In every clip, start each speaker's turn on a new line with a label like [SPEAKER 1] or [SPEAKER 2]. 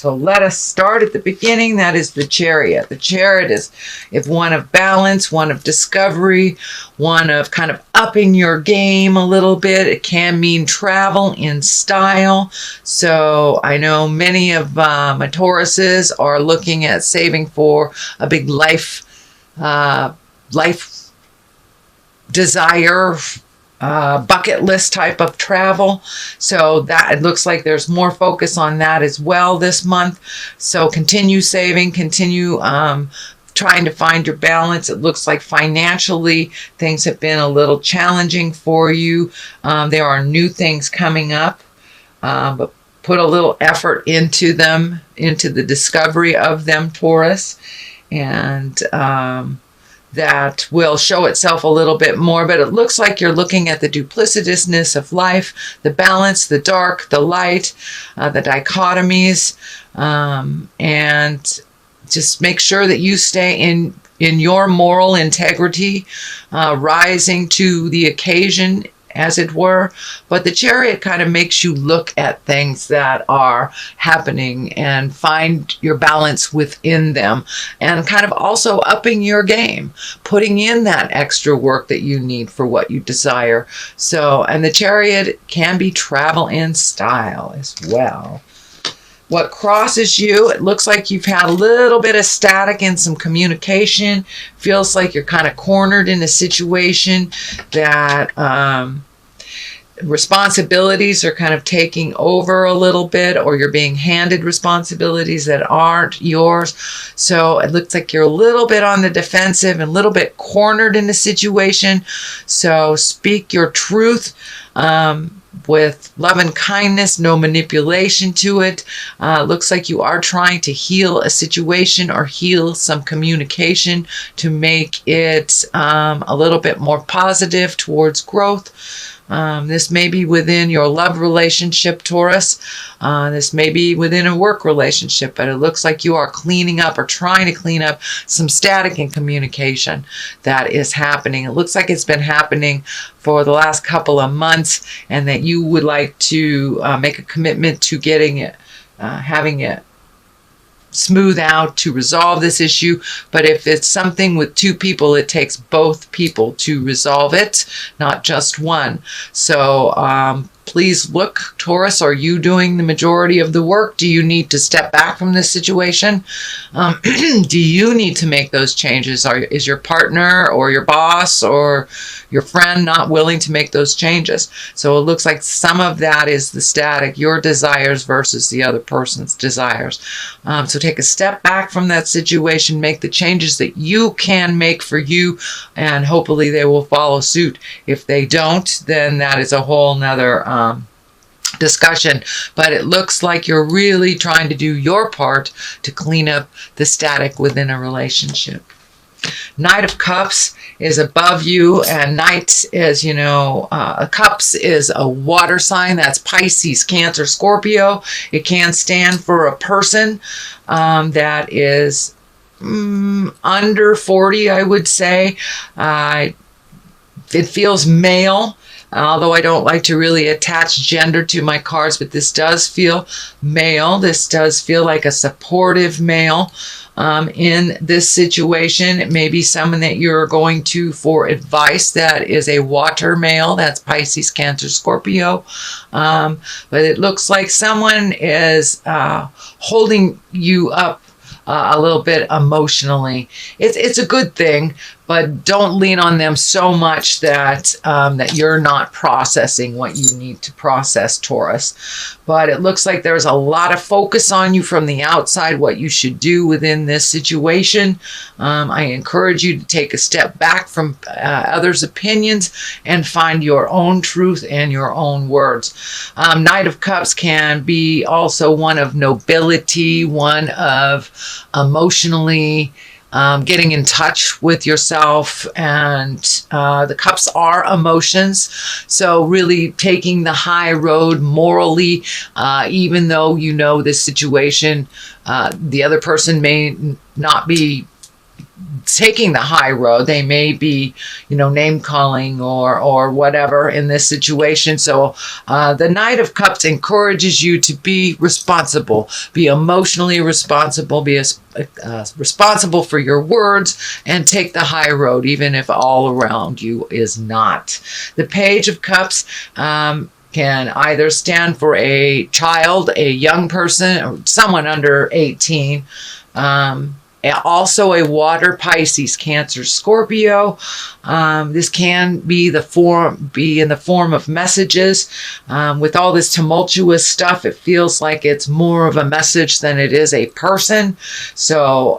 [SPEAKER 1] So let us start at the beginning. That is the Chariot. The Chariot is one of balance, one of discovery, one of kind of upping your game a little bit. It can mean travel in style. So I know many of my Tauruses are looking at saving for a big life desire, bucket list type of travel. So that it looks like there's more focus on that as well this month. So continue saving, continue trying to find your balance. It looks like financially things have been a little challenging for you. There are new things coming up, but put a little effort into them, into the discovery of them, Taurus, and that will show itself a little bit more. But it looks like you're looking at the duplicitousness of life, the balance, the dark, the light, the dichotomies, and just make sure that you stay in your moral integrity, rising to the occasion, as it were. But the Chariot kind of makes you look at things that are happening and find your balance within them, and kind of also upping your game, putting in that extra work that you need for what you desire. So, and the Chariot can be travel in style as well. What crosses you, it looks like you've had a little bit of static in some communication. Feels like you're kind of cornered in a situation that responsibilities are kind of taking over a little bit, or you're being handed responsibilities that aren't yours. So it looks like you're a little bit on the defensive and a little bit cornered in the situation. So speak your truth with love and kindness, no manipulation to it. Looks like you are trying to heal a situation or heal some communication to make it a little bit more positive towards growth. This may be within your love relationship, Taurus. This may be within a work relationship, but it looks like you are cleaning up or trying to clean up some static in communication that is happening. It looks like it's been happening for the last couple of months, and that you would like to make a commitment to getting it, having it smooth out to resolve this issue. But if it's something with two people, it takes both people to resolve it, not just one. So please look, Taurus, are you doing the majority of the work? Do you need to step back from this situation? Do you need to make those changes? Is your partner or your boss or your friend not willing to make those changes? So it looks like some of that is the static, your desires versus the other person's desires. So take a step back from that situation, make the changes that you can make for you, and hopefully they will follow suit. If they don't, then that is a whole nother discussion. But it looks like you're really trying to do your part to clean up the static within a relationship. Knight of Cups is above you, and Knight is, Cups is a water sign. That's Pisces, Cancer, Scorpio. It can stand for a person that is under 40, I would say. It feels male. Although I don't like to really attach gender to my cards, but this does feel male. This does feel like a supportive male in this situation. It may be someone that you're going to for advice that is a water male. That's Pisces, Cancer, Scorpio. But it looks like someone is holding you up a little bit emotionally. It's a good thing, but don't lean on them so much that that you're not processing what you need to process, Taurus. But it looks like there's a lot of focus on you from the outside, what you should do within this situation. I encourage you to take a step back from others' opinions and find your own truth and your own words. Knight of Cups can be also one of nobility, one of emotionally getting in touch with yourself, and the cups are emotions. So really taking the high road morally, even though you know this situation, the other person may not be taking the high road. They may be, name calling or whatever in this situation. So the Knight of Cups encourages you to be responsible, be emotionally responsible, be responsible for your words, and take the high road, even if all around you is not. The Page of Cups can either stand for a child, a young person, or someone under 18. Also a water, Pisces, Cancer, Scorpio. This can be in the form of messages. With all this tumultuous stuff, it feels like it's more of a message than it is a person. So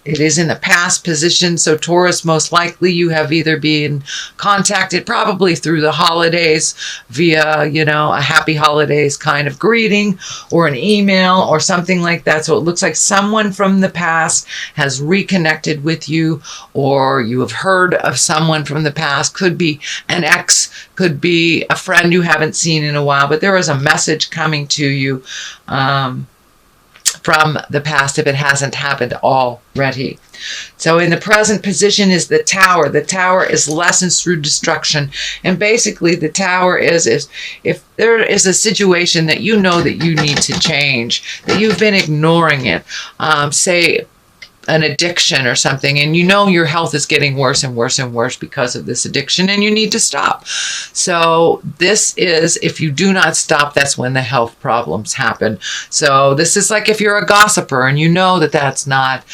[SPEAKER 1] it is in the past position. So Taurus, most likely you have either been contacted probably through the holidays via, a happy holidays kind of greeting or an email or something like that. So it looks like someone from the past has reconnected with you, or you have heard of someone from the past. Could be an ex, could be a friend you haven't seen in a while, but there is a message coming to you from the past if it hasn't happened already. So in the present position is the Tower. The Tower is lessons through destruction. And basically the Tower is if there is a situation that you know that you need to change, that you've been ignoring it, say an addiction or something, and your health is getting worse and worse and worse because of this addiction, and you need to stop. So this is, if you do not stop, that's when the health problems happen. So this is like if you're a gossiper and you know that that's not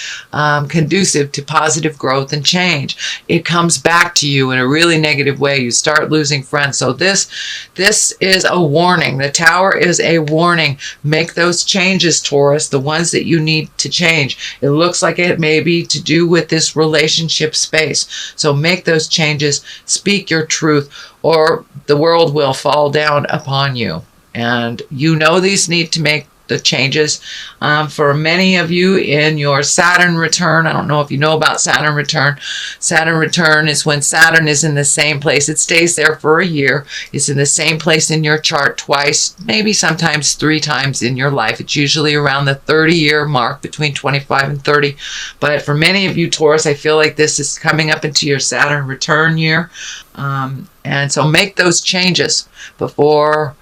[SPEAKER 1] conducive to positive growth and change. It comes back to you in a really negative way. You start losing friends. So this is a warning. The Tower is a warning. Make those changes, Taurus, the ones that you need to change. It looks like it may be to do with this relationship space. So make those changes, speak your truth, or the world will fall down upon you. And these need to make the changes. For many of you in your Saturn return, I don't know if you know about Saturn return. Saturn return is when Saturn is in the same place. It stays there for a year. It's in the same place in your chart twice, maybe sometimes 3 times in your life. It's usually around the 30-year mark, between 25 and 30. But for many of you, Taurus, I feel like this is coming up into your Saturn return year. And so make those changes before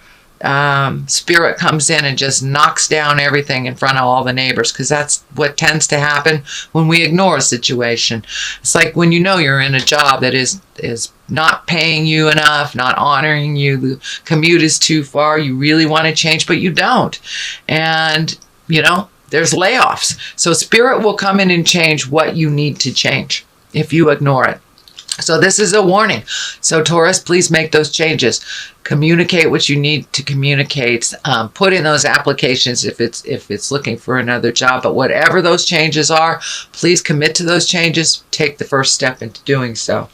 [SPEAKER 1] Spirit comes in and just knocks down everything in front of all the neighbors, because that's what tends to happen when we ignore a situation. It's like when you're in a job that is not paying you enough, not honoring you, the commute is too far, you really want to change, but you don't. And, there's layoffs. So Spirit will come in and change what you need to change if you ignore it. So this is a warning. So Taurus, please make those changes. Communicate what you need to communicate. Put in those applications if it's looking for another job. But whatever those changes are, please commit to those changes. Take the first step into doing so.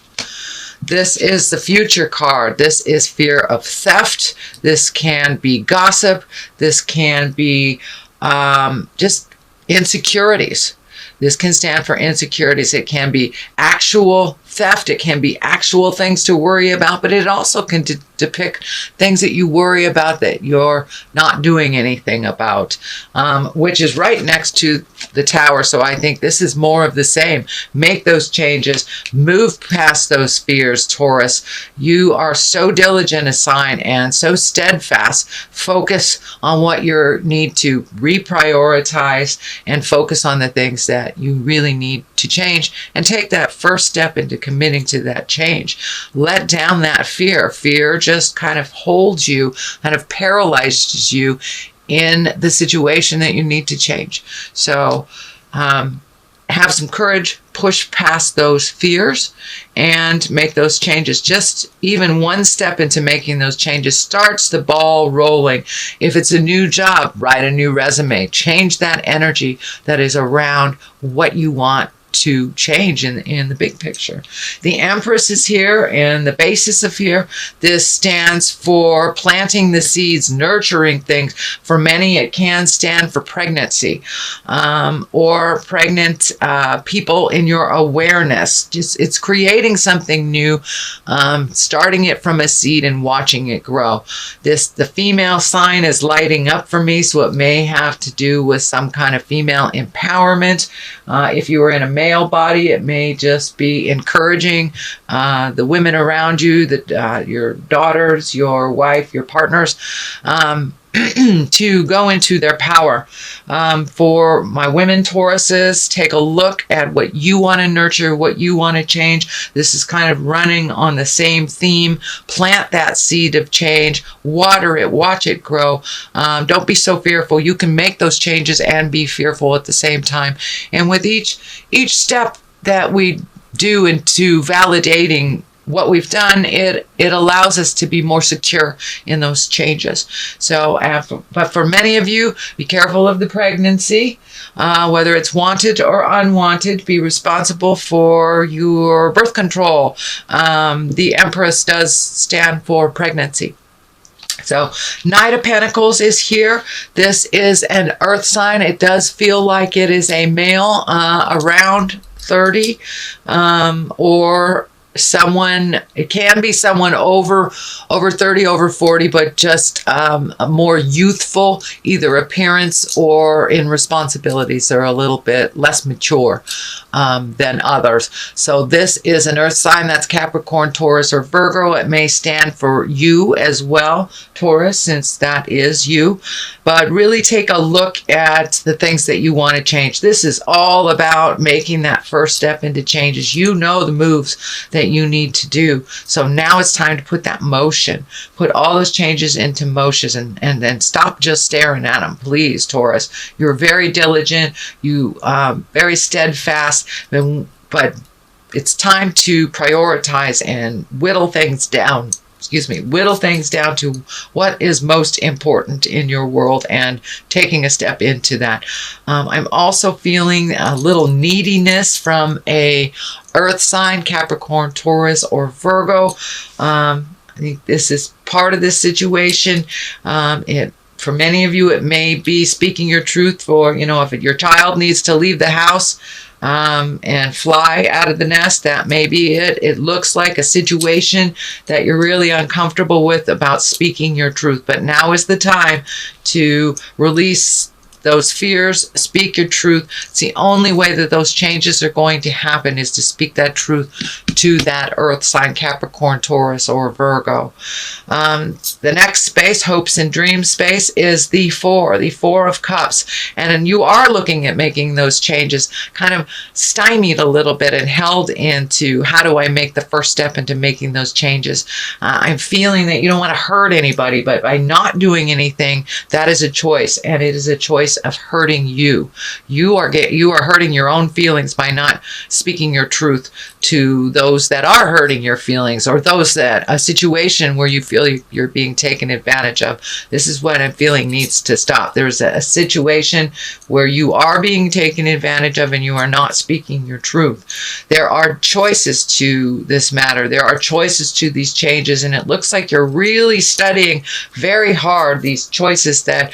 [SPEAKER 1] This is the Future card. This is fear of theft. This can be gossip. This can be just insecurities. This can stand for insecurities. It can be actual theft. It can be actual things to worry about, but it also can depict things that you worry about that you're not doing anything about, which is right next to the Tower. So I think this is more of the same. Make those changes. Move past those fears, Taurus. You are so diligent a sign and so steadfast. Focus on what you need to reprioritize and focus on the things that you really need to change, and take that first step into committing to that change. Let down that fear. Fear just kind of holds you, kind of paralyzes you in the situation that you need to change. So have some courage, push past those fears, and make those changes. Just even one step into making those changes starts the ball rolling. If it's a new job, write a new resume. Change that energy that is around what you want to change in the big picture. The Empress is here, and the basis of here, this stands for planting the seeds, nurturing things. For many, it can stand for pregnancy or pregnant people in your awareness. It's creating something new, starting it from a seed and watching it grow. The female sign is lighting up for me, so it may have to do with some kind of female empowerment. If you were in a male body, it may just be encouraging the women around you, your daughters, your wife, your partners, to go into their power. For my women Tauruses, take a look at what you want to nurture, what you want to change. This is kind of running on the same theme. Plant that seed of change, water it, watch it grow. Don't be so fearful. You can make those changes and be fearful at the same time. And with each step that we do into validating what we've done, it allows us to be more secure in those changes. So, but for many of you, be careful of the pregnancy, whether it's wanted or unwanted. Be responsible for your birth control. The Empress does stand for pregnancy. So Knight of Pentacles is here. This is an earth sign. It does feel like it is a male around 30 or someone, it can be someone over 30, over 40, but just a more youthful, either appearance or in responsibilities. They're a little bit less mature than others. So this is an earth sign. That's Capricorn, Taurus, or Virgo. It may stand for you as well, Taurus, since that is you. But really take a look at the things that you want to change. This is all about making that first step into changes. You know the moves that you need to do. So now it's time to put that motion. Put all those changes into motion and then stop just staring at them, please, Taurus. You're very diligent. You very steadfast. But it's time to prioritize and whittle things down. Whittle things down to what is most important in your world and taking a step into that. I'm also feeling a little neediness from a earth sign, Capricorn, Taurus, or Virgo. I think this is part of this situation. For many of you, it may be speaking your truth. For, if your child needs to leave the house and fly out of the nest, that may be it. It looks like a situation that you're really uncomfortable with about speaking your truth. But now is the time to release those fears, speak your truth. It's the only way that those changes are going to happen, is to speak that truth to that earth sign, Capricorn, Taurus, or Virgo. The next space, hopes and dreams space, is the Four of Cups. And you are looking at making those changes, kind of stymied a little bit and held into, how do I make the first step into making those changes? I'm feeling that you don't want to hurt anybody, but by not doing anything, that is a choice, and it is a choice of hurting you. You are hurting your own feelings by not speaking your truth to those that are hurting your feelings, or those that a situation where you feel you're being taken advantage of. This is what I'm feeling needs to stop. There's a situation where you are being taken advantage of and you are not speaking your truth. There are choices to this matter. There are choices to these changes, and it looks like you're really studying very hard these choices that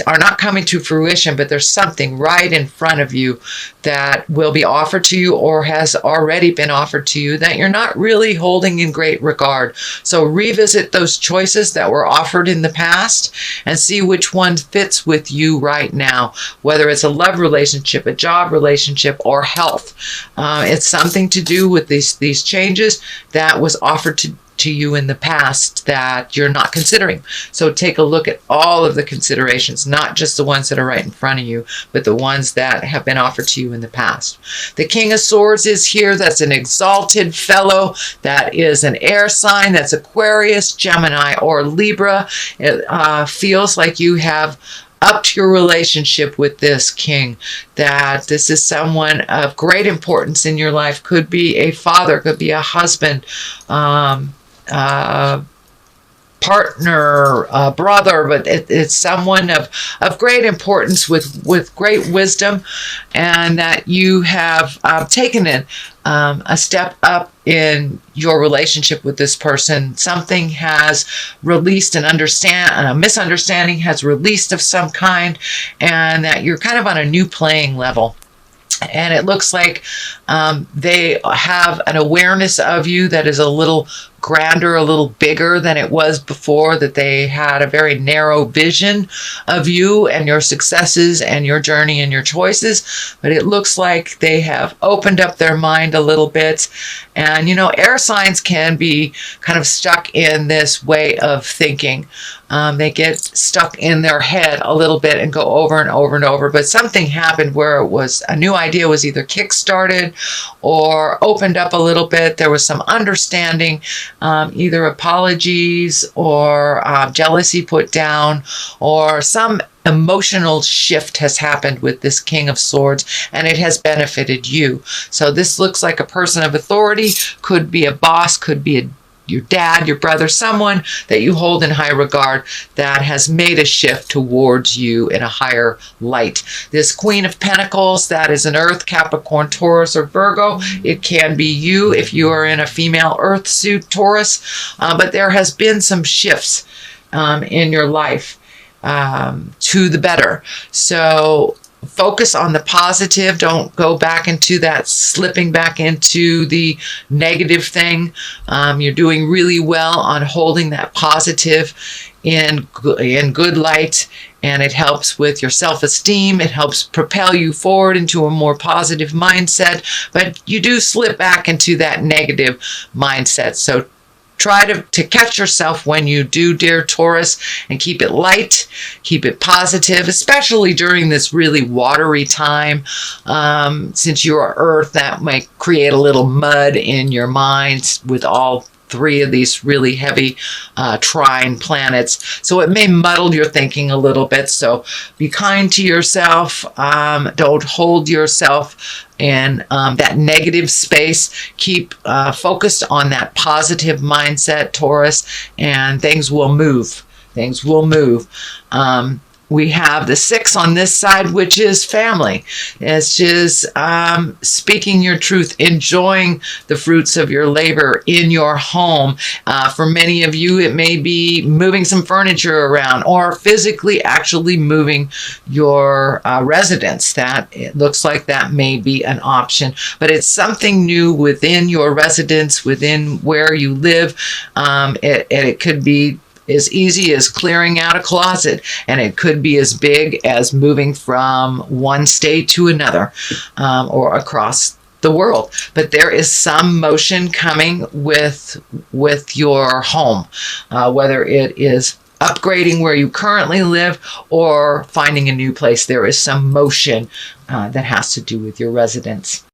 [SPEAKER 1] are not coming to fruition, but there's something right in front of you that will be offered to you or has already been offered to you that you're not really holding in great regard. So revisit those choices that were offered in the past and see which one fits with you right now, whether it's a love relationship, a job relationship, or health. It's something to do with these changes that was offered to you in the past that you're not considering. So take a look at all of the considerations, not just the ones that are right in front of you, but the ones that have been offered to you in the past. The King of Swords is here. That's an exalted fellow. That is an air sign. That's Aquarius, Gemini, or Libra. It feels like you have upped your relationship with this king, that this is someone of great importance in your life. Could be a father, could be a husband, partner, brother, but it's someone of great importance with great wisdom, and that you have taken a step up in your relationship with this person. Something has released, a misunderstanding has released of some kind, and that you're kind of on a new playing level. And it looks like they have an awareness of you that is a little grander, a little bigger than it was before, that they had a very narrow vision of you and your successes and your journey and your choices. But it looks like they have opened up their mind a little bit. And, air signs can be kind of stuck in this way of thinking. They get stuck in their head a little bit and go over and over and over. But something happened where it was a new idea was either kick-started or opened up a little bit. There was some understanding, either apologies or jealousy put down, or some emotional shift has happened with this King of Swords, and it has benefited you. So this looks like a person of authority, could be a boss, could be your dad, your brother, someone that you hold in high regard that has made a shift towards you in a higher light. This Queen of Pentacles, that is an Earth, Capricorn, Taurus, or Virgo. It can be you if you are in a female Earth suit, Taurus. But there has been some shifts in your life to the better. So focus on the positive. Don't go back into that, slipping back into the negative thing. You're doing really well on holding that positive in good light, and it helps with your self-esteem. It helps propel you forward into a more positive mindset, but you do slip back into that negative mindset. So try to catch yourself when you do, dear Taurus, and keep it light, keep it positive, especially during this really watery time. Since you are Earth, that might create a little mud in your mind with all three of these really heavy trine planets. So it may muddle your thinking a little bit. So be kind to yourself. Don't hold yourself in that negative space. Keep focused on that positive mindset, Taurus, and things will move. Things will move. We have the 6 on this side, which is family. It's just speaking your truth, enjoying the fruits of your labor in your home. For many of you, it may be moving some furniture around or physically actually moving your residence. That it looks like that may be an option, but it's something new within your residence, within where you live. It could be as easy as clearing out a closet, and it could be as big as moving from one state to another, or across the world. But there is some motion coming with your home, whether it is upgrading where you currently live or finding a new place. There is some motion that has to do with your residence.